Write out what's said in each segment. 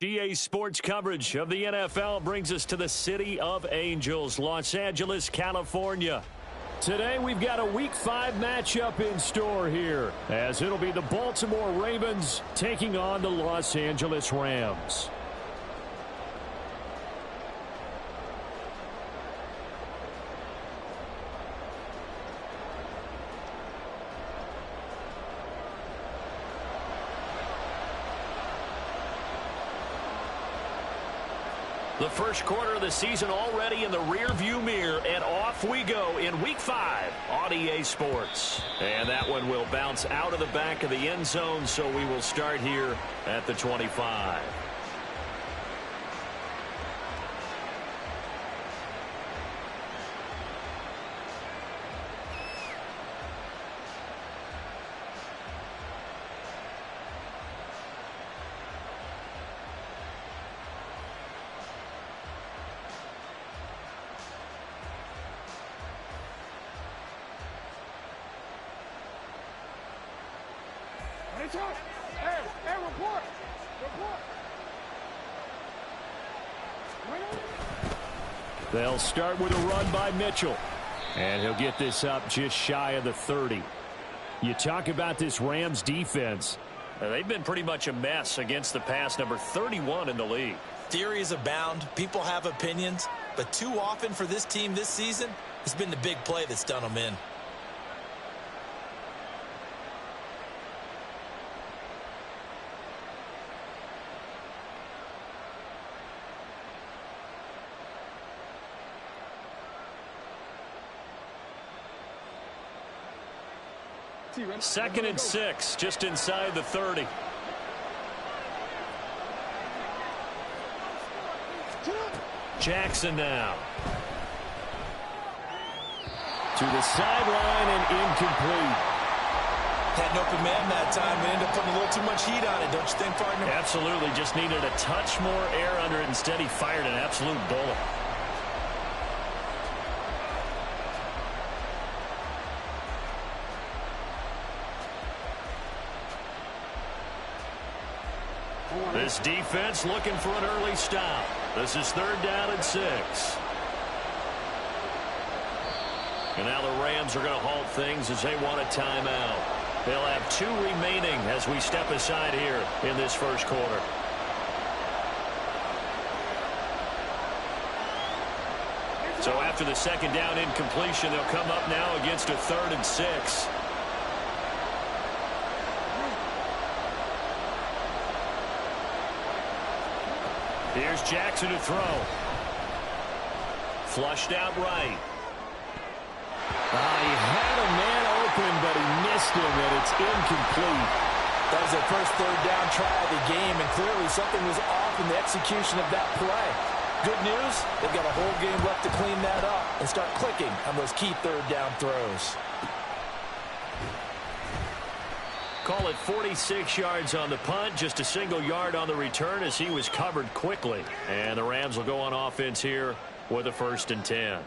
GA Sports coverage of the NFL brings us to the City of Angels, Los Angeles, California. Today we've got a Week 5 matchup in store here, as it'll be the Baltimore Ravens taking on the Los Angeles Rams. The first quarter of the season already in the rearview mirror, and off we go in Week 5 on EA Sports. And that one will bounce out of the back of the end zone, so we will start here at the 25. They'll start with a run by Mitchell. And he'll get this up just shy of the 30. You talk about this Rams defense. They've been pretty much a mess against the pass, number 31 in the league. Theories abound. People have opinions. But too often for this team this season, it's been the big play that's done them in. Second and 6, just inside the 30. Jackson now. To the sideline and incomplete. Had an open man that time. We ended up putting a little too much heat on it, don't you think, partner? Absolutely. Just needed a touch more air under it. Instead, he fired an absolute bullet. This defense looking for an early stop. This is 3rd down and 6. And now the Rams are going to halt things as they want a timeout. They'll have 2 remaining as we step aside here in this first quarter. So after the 2nd down incompletion, they'll come up now against a 3rd and 6. Here's Jackson to throw. Flushed out right. He had a man open, but he missed him, and it's incomplete. That was their first 3rd down try of the game, and clearly something was off in the execution of that play. Good news, they've got a whole game left to clean that up and start clicking on those key 3rd down throws. Call it 46 yards on the punt, just a single yard on the return as he was covered quickly. And the Rams will go on offense here with a 1st and 10.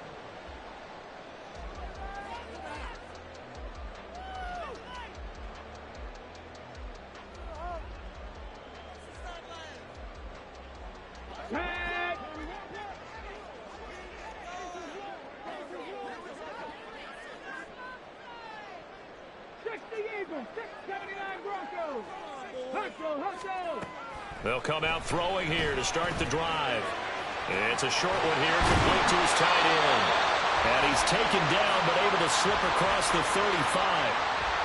They'll come out throwing here to start the drive. It's a short one here, complete to his tight end. And he's taken down, but able to slip across the 35.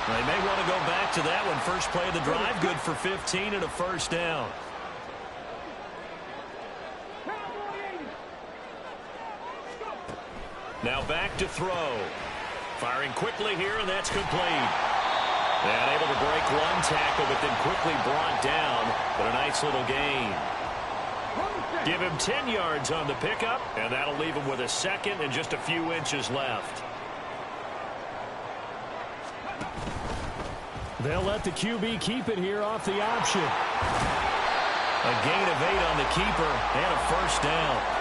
They may want to go back to that one. First play of the drive, good for 15 and a 1st down. Now back to throw. Firing quickly here, and that's complete. And able to break one tackle, but then quickly brought down. But a nice little gain. Give him 10 yards on the pickup, and that'll leave him with a 2nd and just a few inches left. They'll let the QB keep it here off the option. A gain of 8 on the keeper and a 1st down.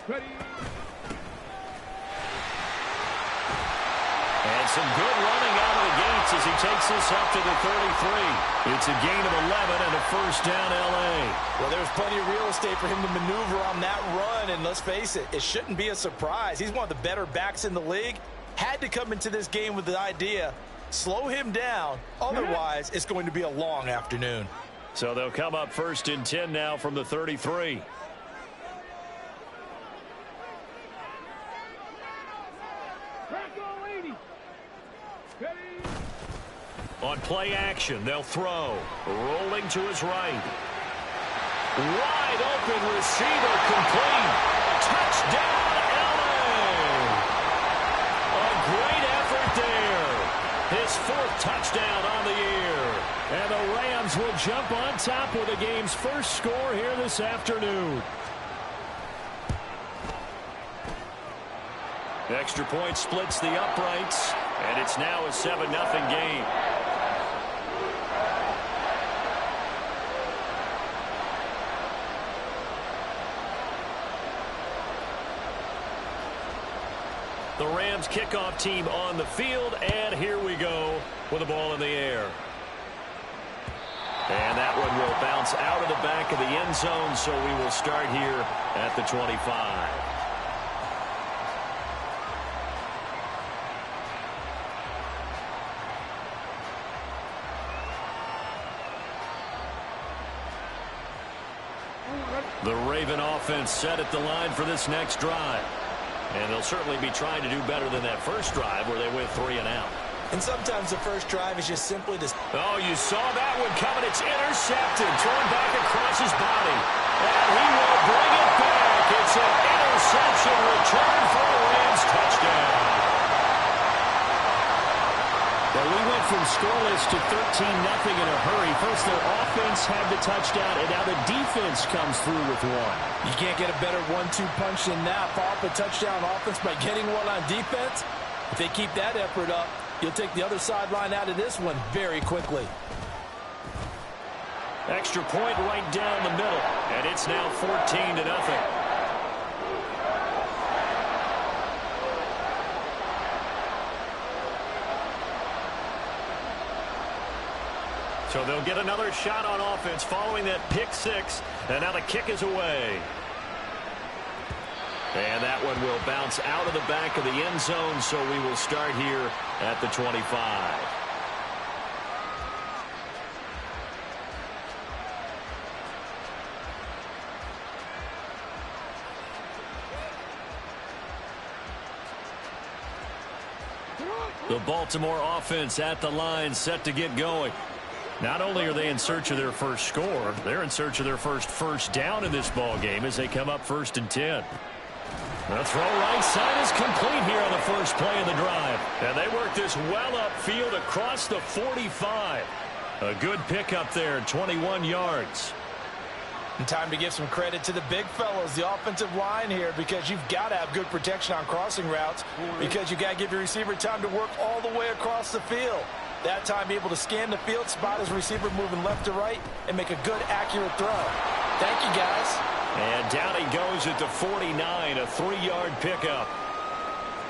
And some good running out of the gates as he takes this up to the 33. It's a gain of 11 and a first down L.A. Well, there's plenty of real estate for him to maneuver on that run, and let's face it, it shouldn't be a surprise. He's one of the better backs in the league. Had to come into this game with the idea, slow him down, otherwise it's going to be a long afternoon. So they'll come up first and 10 now from the 33. On play action, they'll throw. Rolling to his right. Wide open receiver complete. Touchdown, LA! A great effort there. His fourth touchdown on the year. And the Rams will jump on top with the game's first score here this afternoon. Extra point splits the uprights, and it's now a 7-0 game. The Rams kickoff team on the field, and here we go with the ball in the air. And that one will bounce out of the back of the end zone, so we will start here at the 25. The Raven offense set at the line for this next drive. And they'll certainly be trying to do better than that first drive where they went 3 and out. And sometimes the first drive is just simply to... Oh, you saw that one coming. It's intercepted. Thrown back across his body. And he will bring it back. It's an interception return for a Rams touchdown. Well, we went from scoreless to 13-0 in a hurry. First, their offense had the touchdown, and now the defense comes through with one. You can't get a better 1-2 punch than that. Follow up a touchdown offense by getting one on defense. If they keep that effort up, you'll take the other sideline out of this one very quickly. Extra point right down the middle, and it's now 14-0. So they'll get another shot on offense following that pick six. And now the kick is away. And that one will bounce out of the back of the end zone. So we will start here at the 25. The Baltimore offense at the line, set to get going. Not only are they in search of their first score, they're in search of their first down in this ball game as they come up 1st and 10. The throw right side is complete here on the first play of the drive. And they work this well upfield across the 45. A good pickup there, 21 yards. And time to give some credit to the big fellows, the offensive line here, because you've got to have good protection on crossing routes, because you've got to give your receiver time to work all the way across the field. That time, be able to scan the field, spot his receiver moving left to right, and make a good, accurate throw. Thank you, guys. And down he goes at the 49, a 3-yard pickup.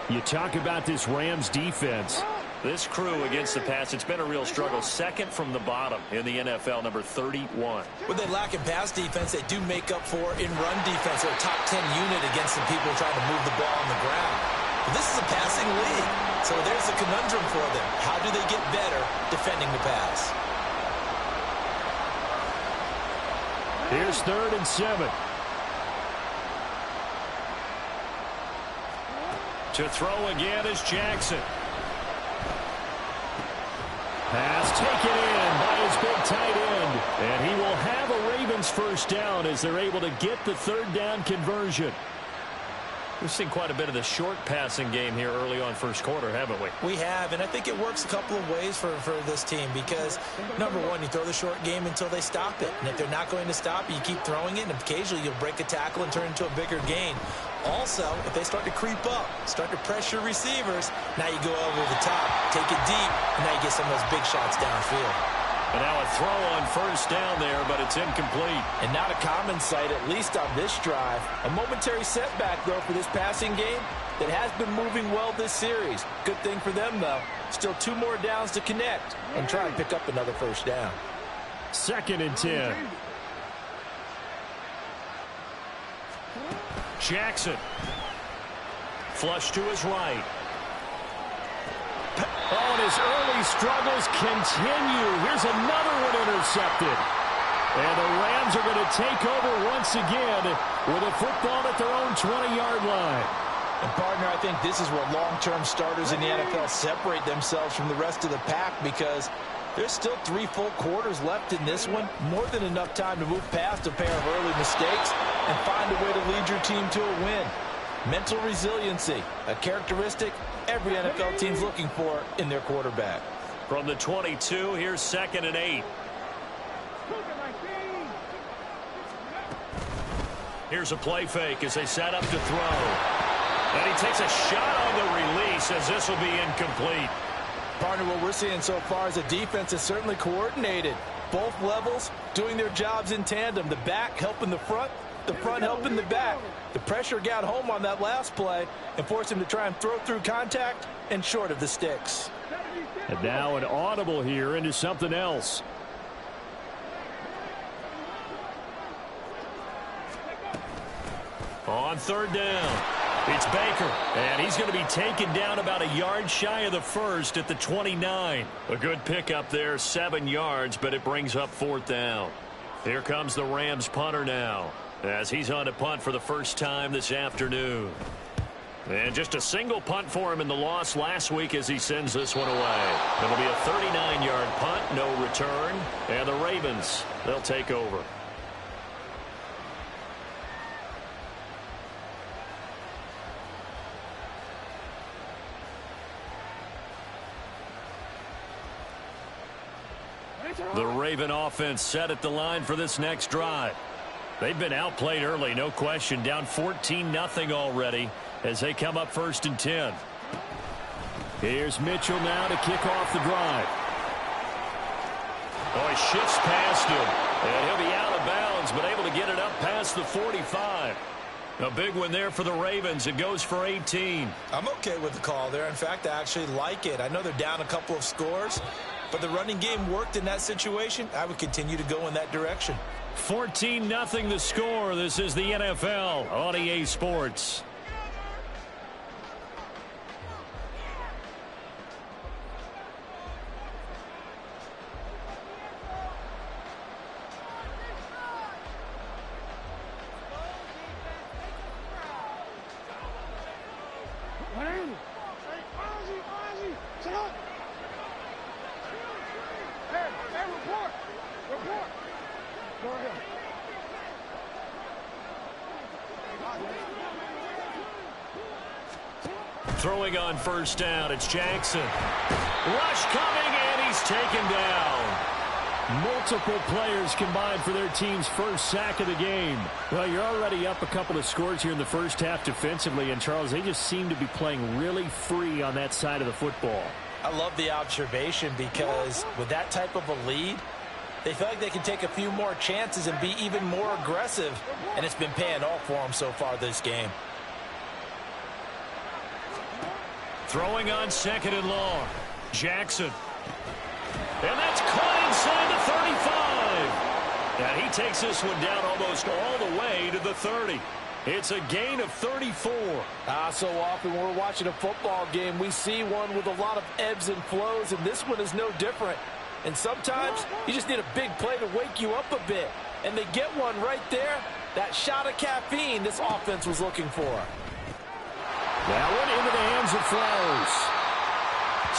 You talk about this Rams defense. This crew against the pass, it's been a real struggle. Second from the bottom in the NFL, number 31. When they lack in pass defense, they do make up for in run defense. They're a top 10 unit against the people trying to move the ball on the ground. But this is a passing league, so there's a conundrum for them. How do they get better defending the pass? Here's 3rd and 7. To throw again is Jackson. Pass taken in by his big tight end. And he will have a Ravens first down as they're able to get the 3rd down conversion. We've seen quite a bit of the short passing game here early on first quarter, haven't we? We have, and I think it works a couple of ways for this team because, number one, you throw the short game until they stop it. And if they're not going to stop it, you keep throwing it, and occasionally you'll break a tackle and turn it into a bigger gain. Also, if they start to creep up, start to pressure receivers, now you go over the top, take it deep, and now you get some of those big shots downfield. And now a throw on first down there, but it's incomplete. And not a common sight, at least on this drive. A momentary setback, though, for this passing game that has been moving well this series. Good thing for them, though. Still 2 more downs to connect and try and pick up another first down. 2nd and 10. Jackson. Flush to his right. Oh, and his early struggles continue. Here's another one intercepted. And the Rams are going to take over once again with a football at their own 20-yard line. And, partner, I think this is where long-term starters in the NFL separate themselves from the rest of the pack, because there's still 3 full quarters left in this one. More than enough time to move past a pair of early mistakes and find a way to lead your team to a win. Mental resiliency, a characteristic every NFL team's looking for in their quarterback. From the 22, here's 2nd and 8. Here's a play fake as they set up to throw. And he takes a shot on the release as this will be incomplete. Partner, what we're seeing so far is a defense is certainly coordinated. Both levels doing their jobs in tandem. The back helping the front helping the back. The pressure got home on that last play and forced him to try and throw through contact and short of the sticks. And now an audible here into something else. On 3rd down, it's Baker, and he's going to be taken down about a yard shy of the first at the 29. A good pickup there, 7 yards, but it brings up 4th down. Here comes the Rams punter now, as he's on to punt for the first time this afternoon. And just a single punt for him in the loss last week as he sends this one away. It'll be a 39-yard punt, no return, and the Ravens, they'll take over. The Raven offense set at the line for this next drive. They've been outplayed early, no question. Down 14-0 already as they come up 1st and 10. Here's Mitchell now to kick off the drive. Oh, he shifts past him. And he'll be out of bounds, but able to get it up past the 45. A big one there for the Ravens. It goes for 18. I'm okay with the call there. In fact, I actually like it. I know they're down a couple of scores, but the running game worked in that situation. I would continue to go in that direction. 14-0 the score. This is the NFL on EA Sports. Throwing on 1st down, it's Jackson. Rush coming, and he's taken down. Multiple players combined for their team's first sack of the game. Well, you're already up a couple of scores here in the first half defensively, and Charles, they just seem to be playing really free on that side of the football. I love the observation, because with that type of a lead, they feel like they can take a few more chances and be even more aggressive, and it's been paying off for them so far this game. Throwing on 2nd and long. Jackson. And that's caught inside the 35. And he takes this one down almost all the way to the 30. It's a gain of 34. So often when we're watching a football game, we see one with a lot of ebbs and flows, and this one is no different. And sometimes you just need a big play to wake you up a bit. And they get one right there. That shot of caffeine this offense was looking for. That one into the hands of Flowers.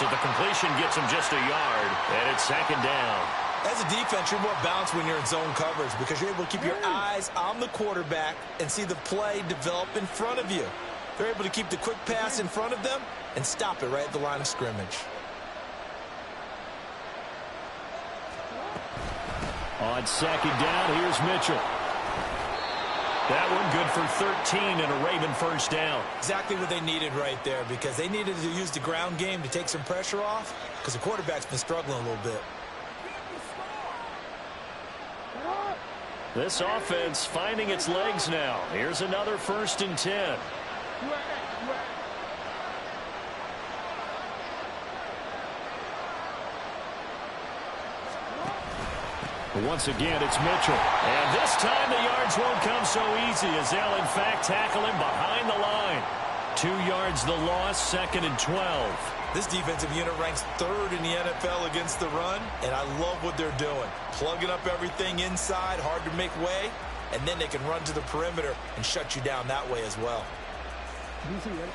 So the completion gets him just a yard, and it's 2nd down. As a defense, you're more balanced when you're in zone coverage, because you're able to keep your eyes on the quarterback and see the play develop in front of you. They're able to keep the quick pass in front of them and stop it right at the line of scrimmage. On 2nd down, here's Mitchell. That one good for 13 and a Raven first down. Exactly what they needed right there, because they needed to use the ground game to take some pressure off, because the quarterback's been struggling a little bit. This offense finding its legs now. Here's another 1st and 10. Once again, it's Mitchell. And this time the yards won't come so easy as they'll, in fact, tackle him behind the line. 2 yards the loss, 2nd and 12. This defensive unit ranks 3rd in the NFL against the run, and I love what they're doing. Plugging up everything inside, hard to make way, and then they can run to the perimeter and shut you down that way as well.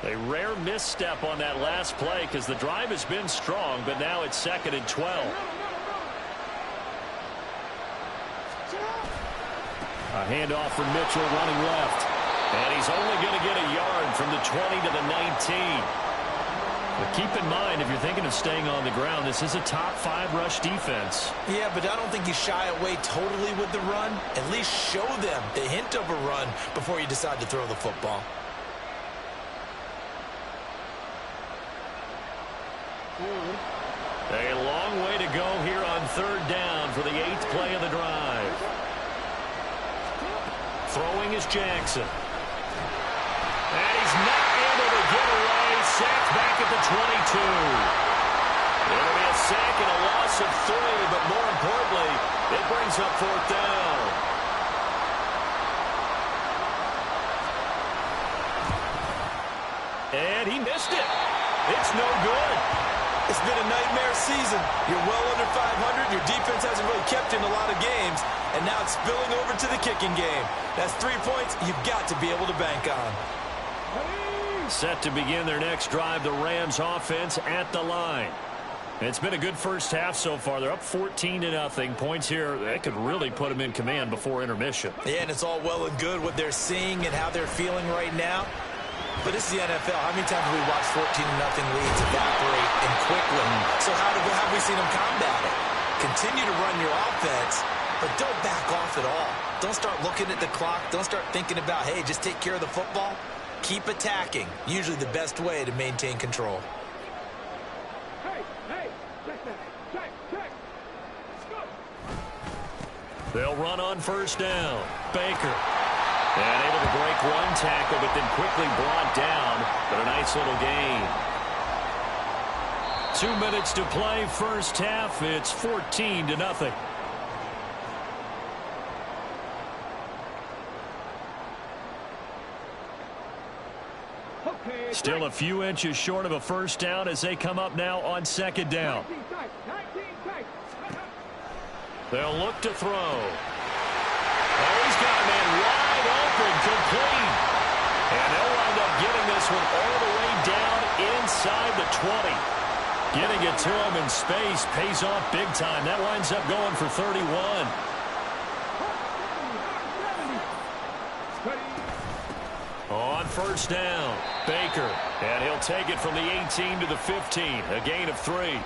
A rare misstep on that last play because the drive has been strong, but now it's 2nd and 12. A handoff from Mitchell running left. And he's only going to get a yard from the 20 to the 19. But keep in mind, if you're thinking of staying on the ground, this is a top 5 rush defense. Yeah, but I don't think you shy away totally with the run. At least show them the hint of a run before you decide to throw the football. A long way to go here on 3rd down for the 8th play of the drive. Throwing is Jackson. And he's not able to get away. Sacked back at the 22. It'll be a sack and a loss of 3, but more importantly, it brings up 4th down. And he missed it. It's no good. It's been a nightmare season. You're well under 500. Your defense hasn't really kept you in a lot of games. And now it's spilling over to the kicking game. That's 3 points you've got to be able to bank on. Set to begin their next drive, the Rams offense at the line. It's been a good first half so far. They're up 14-0. Points here, that could really put them in command before intermission. Yeah, and it's all well and good what they're seeing and how they're feeling right now. But this is the NFL. How many times have we watched 14-0 leads evaporate and quickly? So how have we seen them combat it? Continue to run your offense, but don't back off at all. Don't start looking at the clock. Don't start thinking about, hey, just take care of the football. Keep attacking. Usually the best way to maintain control. They'll run on 1st down. Baker. And able to break 1 tackle, but then quickly brought down. But a nice little gain. 2 minutes to play, first half. It's 14-0. Still a few inches short of a 1st down as they come up now on 2nd down. They'll look to throw. Oh, he's got a man wide open, complete. And they'll wind up getting this one all the way down inside the 20. Getting it to him in space pays off big time. That winds up going for 31. On 1st down, Baker. And he'll take it from the 18 to the 15. A gain of 3.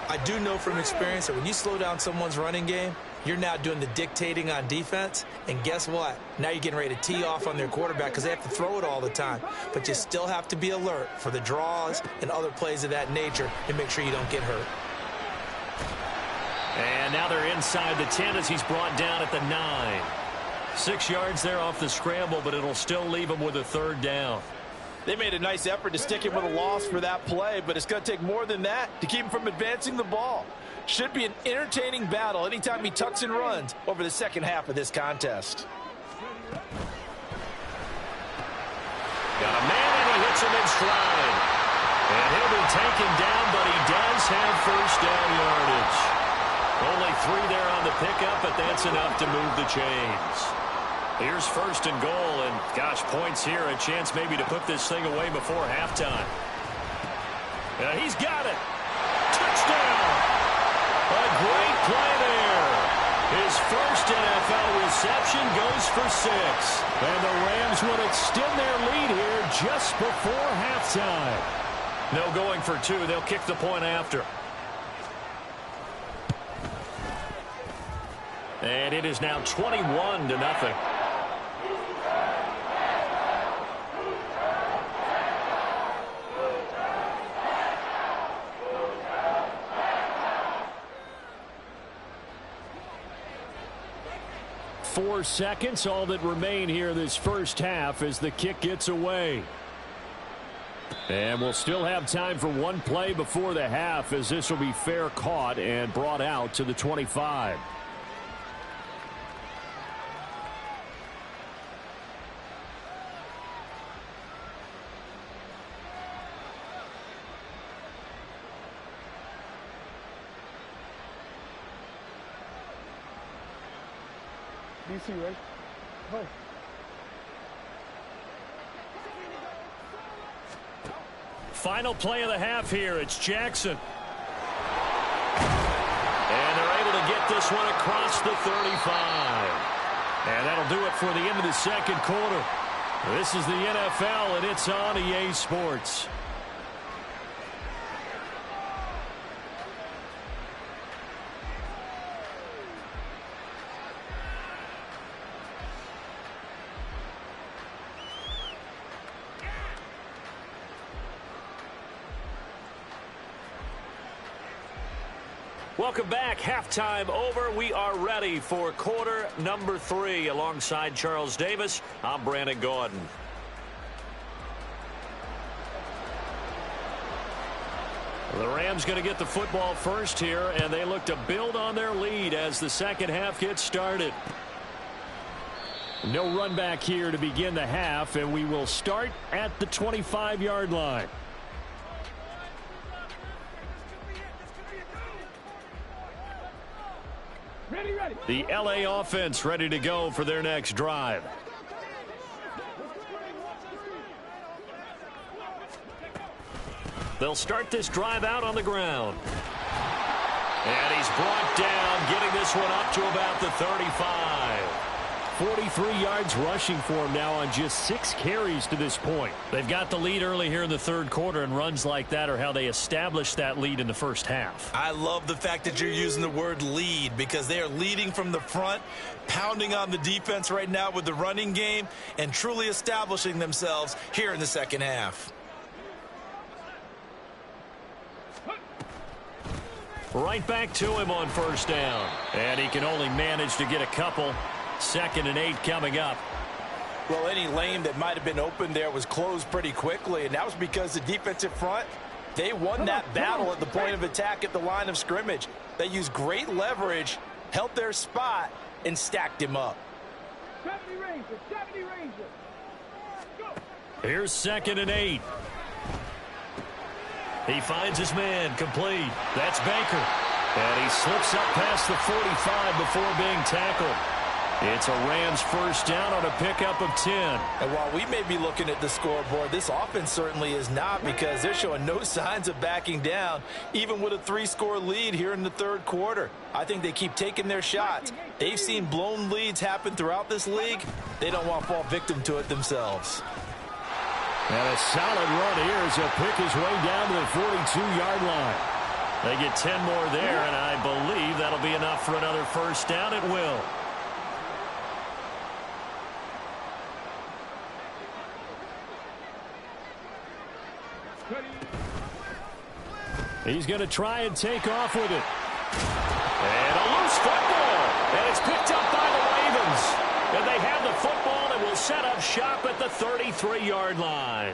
I do know from experience that when you slow down someone's running game, you're now doing the dictating on defense. And guess what? Now you're getting ready to tee off on their quarterback because they have to throw it all the time. But you still have to be alert for the draws and other plays of that nature and make sure you don't get hurt. And now they're inside the 10 as he's brought down at the 9. 6 yards there off the scramble, but it'll still leave him with a 3rd down. They made a nice effort to stick him with a loss for that play, but it's going to take more than that to keep him from advancing the ball. Should be an entertaining battle anytime he tucks and runs over the second half of this contest. Got a man and he hits him in stride. And he'll be taken down, but he does have 1st down yardage. Only 3 there on the pickup, but that's enough to move the chains. Here's 1st and goal, and gosh, points here, a chance maybe to put this thing away before halftime. He's got it. Touchdown. A great play there. His first NFL reception goes for 6. And the Rams would extend their lead here just before halftime. No going for 2. They'll kick the point after. And it is now 21-0. 4 seconds, all that remain here this first half as the kick gets away. And we'll still have time for one play before the half, as this will be fair caught and brought out to the 25. DC, right? Go. Final play of the half here. It's Jackson. And they're able to get this one across the 35. And that'll do it for the end of the second quarter. This is the NFL, and it's on EA Sports. Welcome back. Halftime over. We are ready for quarter number 3. Alongside Charles Davis, I'm Brandon Gordon. The Rams going to get the football first here, and they look to build on their lead as the second half gets started. No run back here to begin the half, and we will start at the 25-yard line. The LA offense ready to go for their next drive. They'll start this drive out on the ground. And he's brought down, getting this one up to about the 35. 43 yards rushing for him now on just 6 carries to this point. They've got the lead early here in the third quarter, and runs like that are how they established that lead in the first half. I love the fact that you're using the word lead, because they are leading from the front, pounding on the defense right now with the running game, and truly establishing themselves here in the second half. Right back to him on first down. And he can only manage to get a couple. 2nd and 8 coming up. Well, any lane that might have been open there was closed pretty quickly, and that was because the defensive front, they won that battle at the point of attack at the line of scrimmage. They used great leverage, held their spot, and stacked him up. 70 Rangers. Go. Here's 2nd and 8. He finds his man, complete. That's Baker. And he slips up past the 45 before being tackled. It's a Rams first down on a pickup of 10. And while we may be looking at the scoreboard, this offense certainly is not, because they're showing no signs of backing down, even with a 3-score lead here in the third quarter. I think they keep taking their shots. They've seen blown leads happen throughout this league. They don't want to fall victim to it themselves. And a solid run here as he'll pick his way down to the 42-yard line. They get 10 more there, and I believe that'll be enough for another first down. It will. He's going to try and take off with it. And a loose football. And it's picked up by the Ravens. And they have the football and will set up shop at the 33-yard line.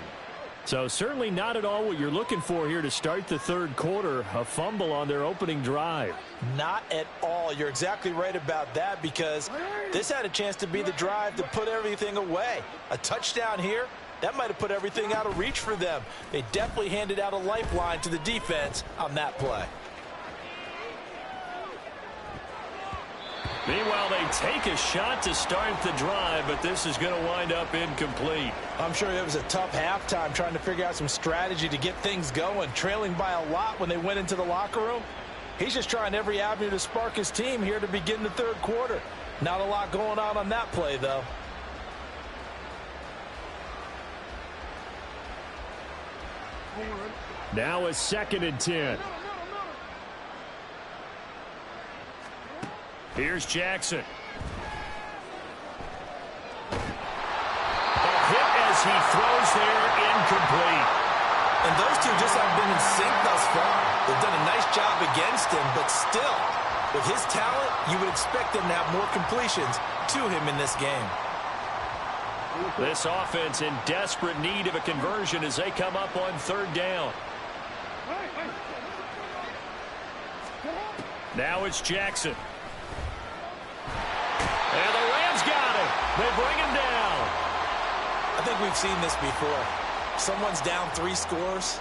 So certainly not at all what you're looking for here to start the third quarter. A fumble on their opening drive. Not at all. You're exactly right about that, because this had a chance to be the drive to put everything away. A touchdown here, that might have put everything out of reach for them. They definitely handed out a lifeline to the defense on that play. Meanwhile, they take a shot to start the drive, but this is going to wind up incomplete. I'm sure it was a tough halftime trying to figure out some strategy to get things going, trailing by a lot when they went into the locker room. He's just trying every avenue to spark his team here to begin the third quarter. Not a lot going on that play, though. Now a 2nd and 10. Here's Jackson. A hit as he throws there, incomplete. And those two just haven't been in sync thus far. They've done a nice job against him, but still, With his talent, you would expect them to have more completions to him in this game. This offense in desperate need of a conversion as they come up on third down. Now it's Jackson. And the Rams got him. They bring him down. I think we've seen this before. Someone's down 3 scores.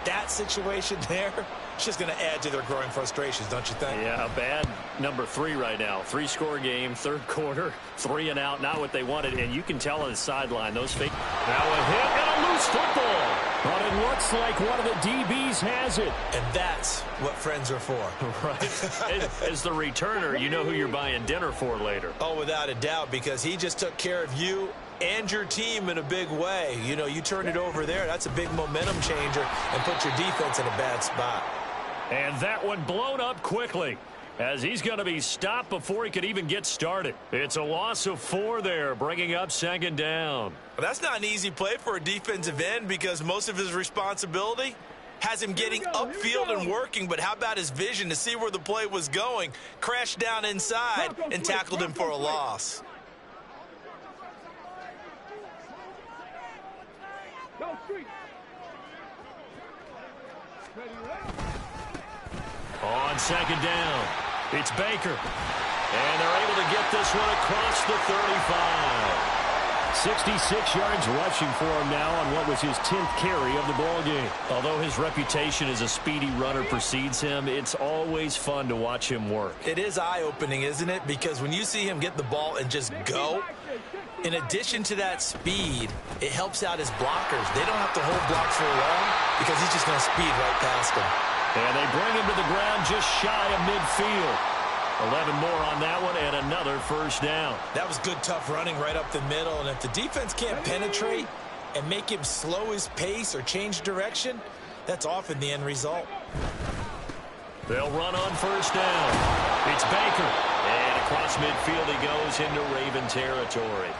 That situation there, it's just going to add to their growing frustrations, don't you think? Yeah, bad number 3 right now. 3-score game, third quarter, 3 and out, not what they wanted. And you can tell on the sideline, those fake. Now a hit and a loose football. But it looks like one of the DBs has it. And that's what friends are for. Right. As the returner, you know who you're buying dinner for later. Oh, without a doubt, because he just took care of you and your team in a big way. You know, you turn it over there, that's a big momentum changer and put your defense in a bad spot. And that one blown up quickly as he's going to be stopped before he could even get started. It's a loss of 4 there, bringing up second down. Well, that's not an easy play for a defensive end because most of his responsibility has him getting upfield and working, but how about his vision to see where the play was going? Crashed down inside and tackled him for a loss. On second down, it's Baker. And they're able to get this one across the 35. 66 yards rushing for him now on what was his 10th carry of the ballgame. Although his reputation as a speedy runner precedes him, it's always fun to watch him work. It is eye-opening, isn't it? Because when you see him get the ball and just go, in addition to that speed, it helps out his blockers. They don't have to hold blocks for long because he's just going to speed right past them. And they bring him to the ground just shy of midfield. 11 more on that one and another first down. That was good, tough running right up the middle. And if the defense can't penetrate and make him slow his pace or change direction, that's often the end result. They'll run on first down. It's Baker. And across midfield he goes into Raven territory.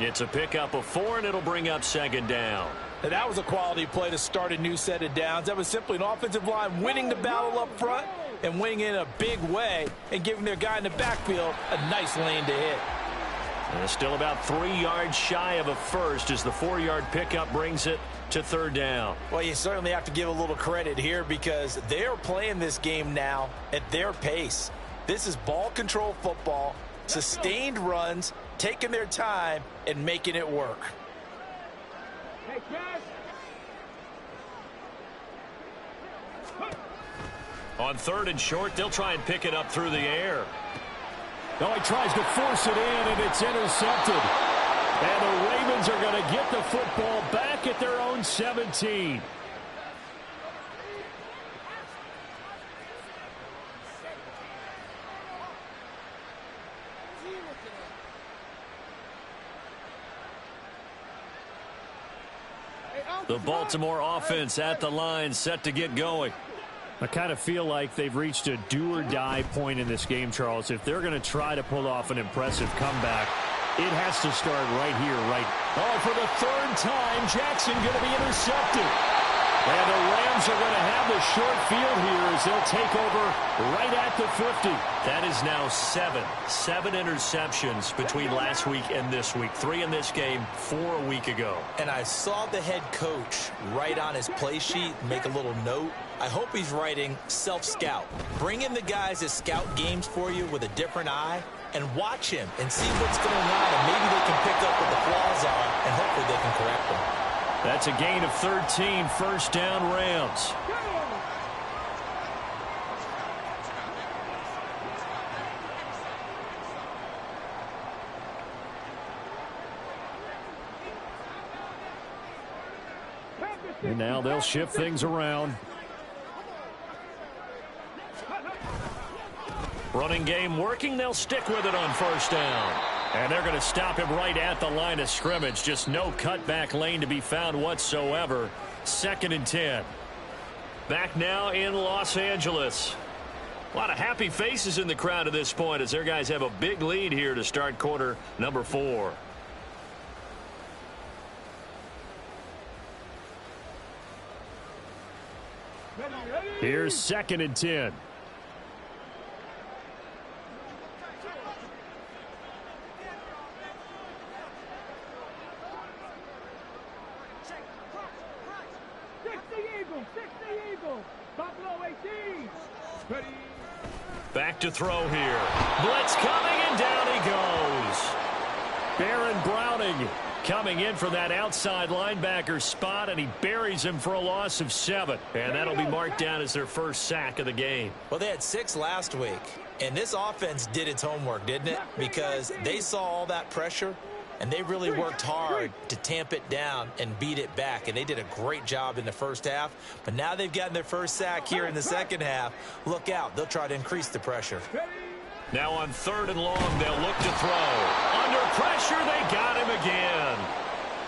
It's a pickup of 4, and it'll bring up second down. And that was a quality play to start a new set of downs. That was simply an offensive line winning the battle up front and winning in a big way and giving their guy in the backfield a nice lane to hit. And still about 3 yards shy of a first as the 4-yard pickup brings it to third down. Well, you certainly have to give a little credit here because they're playing this game now at their pace. This is ball control football, sustained runs, taking their time and making it work. Hey, Cash. On third and short, they'll try and pick it up through the air. Oh, he tries to force it in, and it's intercepted. And the Ravens are going to get the football back at their own 17. The Baltimore offense at the line, set to get going. I kind of feel like they've reached a do-or-die point in this game, Charles. If they're going to try to pull off an impressive comeback, it has to start right here, right. Oh, for the 3rd time, Jackson going to be intercepted. And the Rams are going to have the short field here as they'll take over right at the 50. That is now 7 interceptions between last week and this week. 3 in this game, 4 a week ago. And I saw the head coach write on his play sheet, make a little note. I hope he's writing self-scout. Bring in the guys that scout games for you with a different eye and watch him and see what's going on. And maybe they can pick up what the flaws are and hopefully they can correct them. That's a gain of 13, first down Rams. And now they'll shift things around. Running game working, they'll stick with it on first down. And they're going to stop him right at the line of scrimmage. Just no cutback lane to be found whatsoever. 2nd and 10. Back now in Los Angeles. A lot of happy faces in the crowd at this point as their guys have a big lead here to start quarter number 4. Here's 2nd and 10. 60 Eagle. Buffalo 18. Ready. Back to throw here. Blitz coming, and down he goes. Baron Browning coming in for that outside linebacker spot, and he buries him for a loss of 7. And that'll be marked down as their first sack of the game. Well, they had 6 last week, and this offense did its homework, didn't it? Because they saw all that pressure, and they really worked hard to tamp it down and beat it back. And they did a great job in the first half. But now they've gotten their first sack here in the second half. Look out. They'll try to increase the pressure. Now on 3rd and long, they'll look to throw. Under pressure, they got him again.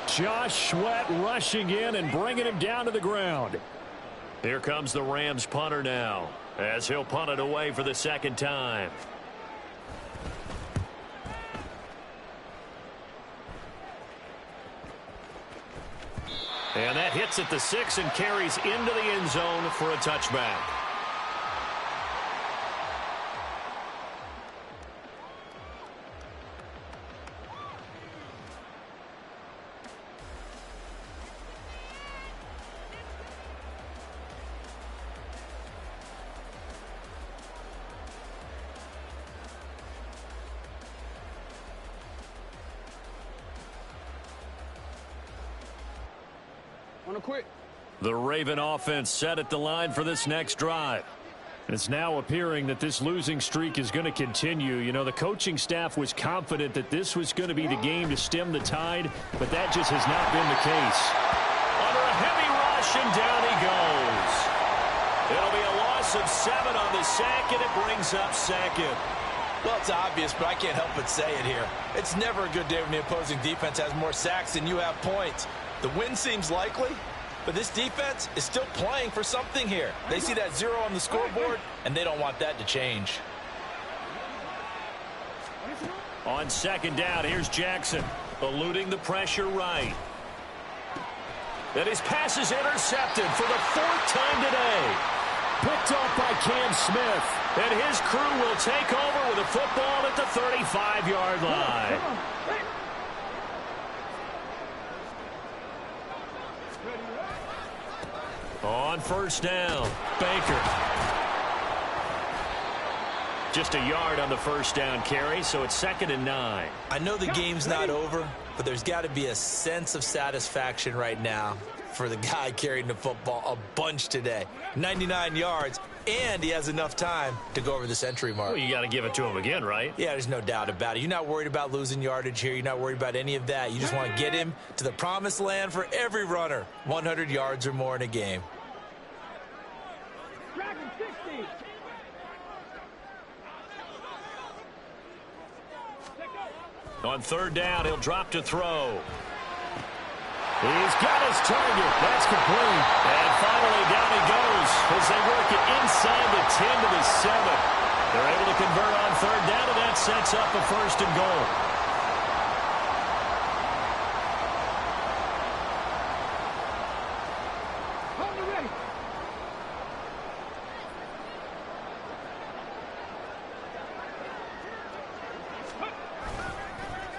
Josh Sweat rushing in and bringing him down to the ground. Here comes the Rams punter now, as he'll punt it away for the second time. And that hits at the 6 and carries into the end zone for a touchback. The Raven offense set at the line for this next drive. It's now appearing that this losing streak is going to continue. You know, the coaching staff was confident that this was going to be the game to stem the tide, but that just has not been the case. Under a heavy rush, and down he goes. It'll be a loss of 7 on the sack, and it brings up 2nd. Well, it's obvious, but I can't help but say it here. It's never a good day when the opposing defense has more sacks than you have points. The win seems likely, but this defense is still playing for something here. They see that 0 on the scoreboard, and they don't want that to change. On 2nd down, here's Jackson, eluding the pressure right. And his pass is intercepted for the 4th time today. Picked off by Cam Smith. And his crew will take over with a football at the 35-yard line. On 1st down, Baker. Just a yard on the 1st down carry, so it's 2nd and 9. I know the game's not over, but there's got to be a sense of satisfaction right now for the guy carrying the football a bunch today. 99 yards, and he has enough time to go over the century mark. Well, you got to give it to him again, right? Yeah, there's no doubt about it. You're not worried about losing yardage here. You're not worried about any of that. You just want to get him to the promised land for every runner, 100 yards or more in a game. Dragon 60. On 3rd down, he'll drop to throw. He's got his target. That's complete. And finally down he goes as they work it inside the 10 to the 7. They're able to convert on 3rd down, and that sets up a 1st and goal.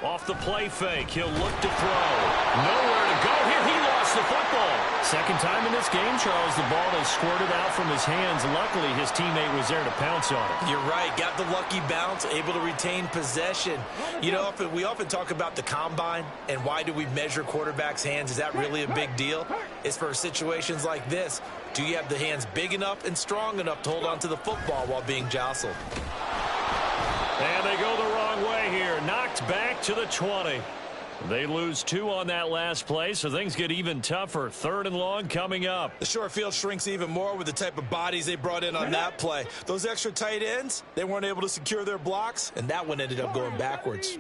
Off the play fake, he'll look to throw. Nowhere to go here. He lost the football. 2nd time in this game, Charles, the ball has squirted out from his hands. Luckily, his teammate was there to pounce on it. You're right. Got the lucky bounce, able to retain possession. You know, we often talk about the combine and why do we measure quarterbacks' hands. Is that really a big deal? It's for situations like this. Do you have the hands big enough and strong enough to hold on to the football while being jostled? And they go the wrong way here. Knocked back to the 20. They lose 2 on that last play, so things get even tougher. 3rd and long coming up. The short field shrinks even more with the type of bodies they brought in on that play. Those extra tight ends, they weren't able to secure their blocks, and that one ended up going backwards.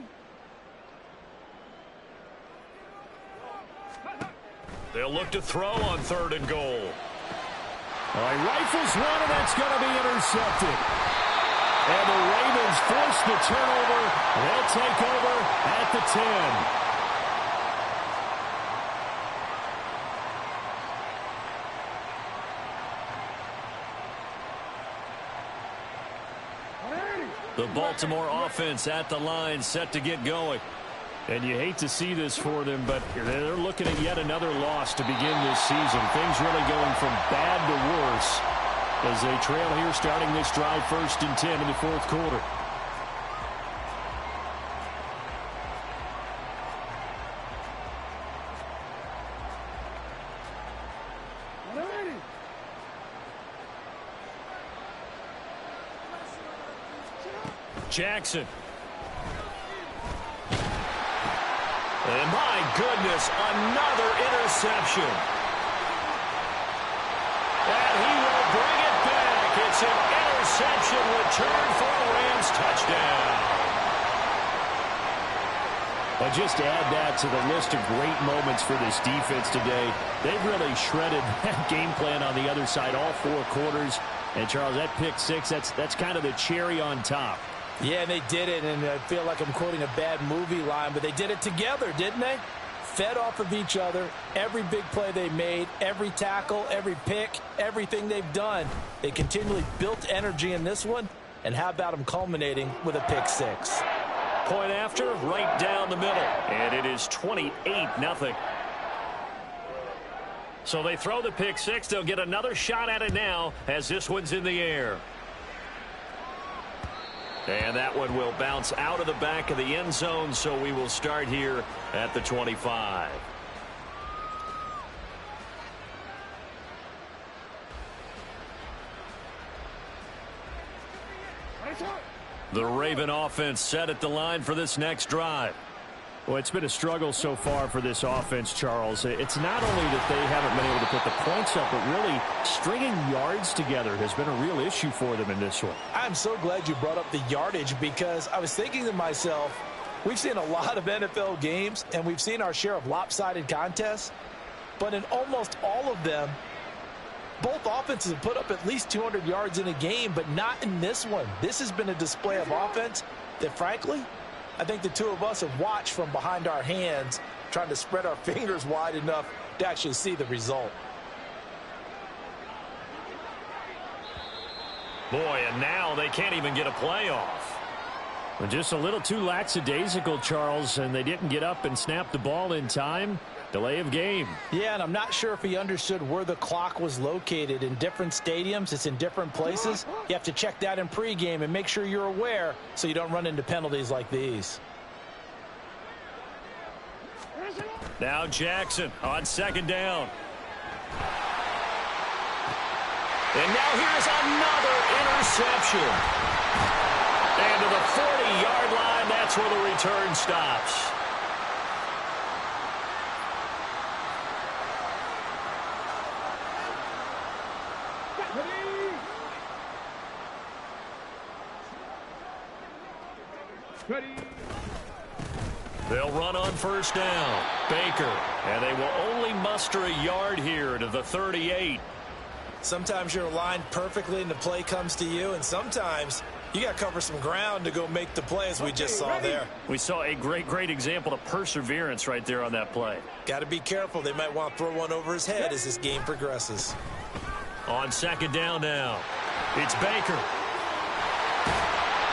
They'll look to throw on 3rd and goal. All right, rifles one, and that's going to be intercepted. And the Ravens force the turnover. They'll take over at the 10. The Baltimore offense at the line, set to get going. And you hate to see this for them, but they're looking at yet another loss to begin this season. Things really going from bad to worse as they trail here starting this drive 1st and 10 in the 4th quarter. Jackson. And my goodness, another interception. And he will bring it back. It's an interception return for a Rams touchdown. But just add that to the list of great moments for this defense today. They've really shredded that game plan on the other side all 4 quarters. And, Charles, that pick 6, that's kind of the cherry on top. Yeah, and they did it, and I feel like I'm quoting a bad movie line, but they did it together, didn't they? Fed off of each other, every big play they made, every tackle, every pick, everything they've done. They continually built energy in this one, and how about them culminating with a pick 6? Point after, right down the middle, and it is 28-0. So they throw the pick 6. They'll get another shot at it now as this one's in the air. And that one will bounce out of the back of the end zone, so we will start here at the 25. The Raven offense set at the line for this next drive. Well, it's been a struggle so far for this offense, Charles. It's not only that they haven't been able to put the points up, but really stringing yards together has been a real issue for them in this one. I'm so glad you brought up the yardage because I was thinking to myself, we've seen a lot of NFL games, and we've seen our share of lopsided contests, but in almost all of them, both offenses have put up at least 200 yards in a game, but not in this one. This has been a display of offense that, frankly, I think the two of us have watched from behind our hands, trying to spread our fingers wide enough to actually see the result. Boy, and now they can't even get a playoff. Well, just a little too lackadaisical, Charles, and they didn't get up and snap the ball in time. Delay of game. Yeah, and I'm not sure if he understood where the clock was located. In different stadiums, it's in different places. You have to check that in pregame and make sure you're aware so you don't run into penalties like these. Now Jackson on 2nd down. And now here's another interception. And to the 40-yard line, that's where the return stops. Ready. They'll run on 1st down. Baker. And they will only muster a yard here to the 38. Sometimes you're aligned perfectly and the play comes to you, and sometimes you got to cover some ground to go make the play, as we just saw there. We saw a great example of perseverance right there on that play. Got to be careful. They might want to throw one over his head as this game progresses. On 2nd down now, it's Baker.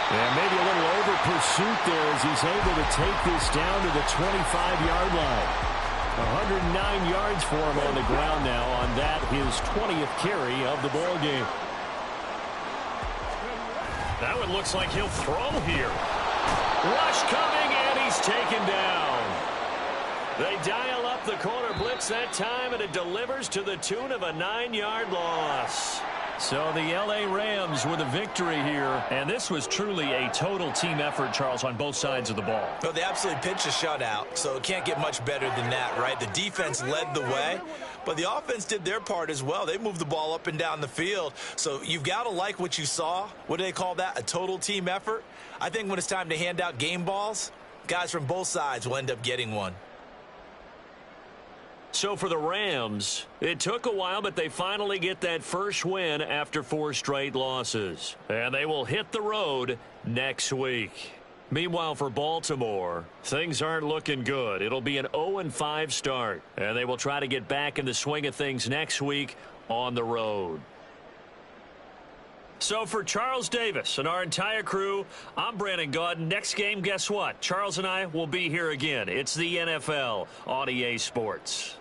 And maybe a little over pursuit there as he's able to take this down to the 25-yard line. 109 yards for him on the ground now on that, his 20th carry of the ball game. That one looks like he'll throw here. Rush coming, and he's taken down. They dial up the corner blitz that time, and it delivers to the tune of a 9-yard loss. So the L.A. Rams with a victory here, and this was truly a total team effort, Charles, on both sides of the ball. Well, they absolutely pitched a shutout, so it can't get much better than that, right? The defense led the way, but the offense did their part as well. They moved the ball up and down the field, so you've got to like what you saw. What do they call that? A total team effort? I think when it's time to hand out game balls, guys from both sides will end up getting one. So for the Rams, it took a while, but they finally get that first win after 4 straight losses. And they will hit the road next week. Meanwhile, for Baltimore, things aren't looking good. It'll be an 0-5 start, and they will try to get back in the swing of things next week on the road. So for Charles Davis and our entire crew, I'm Brandon Gaudin. Next game, guess what? Charles and I will be here again. It's the NFL on EA Sports.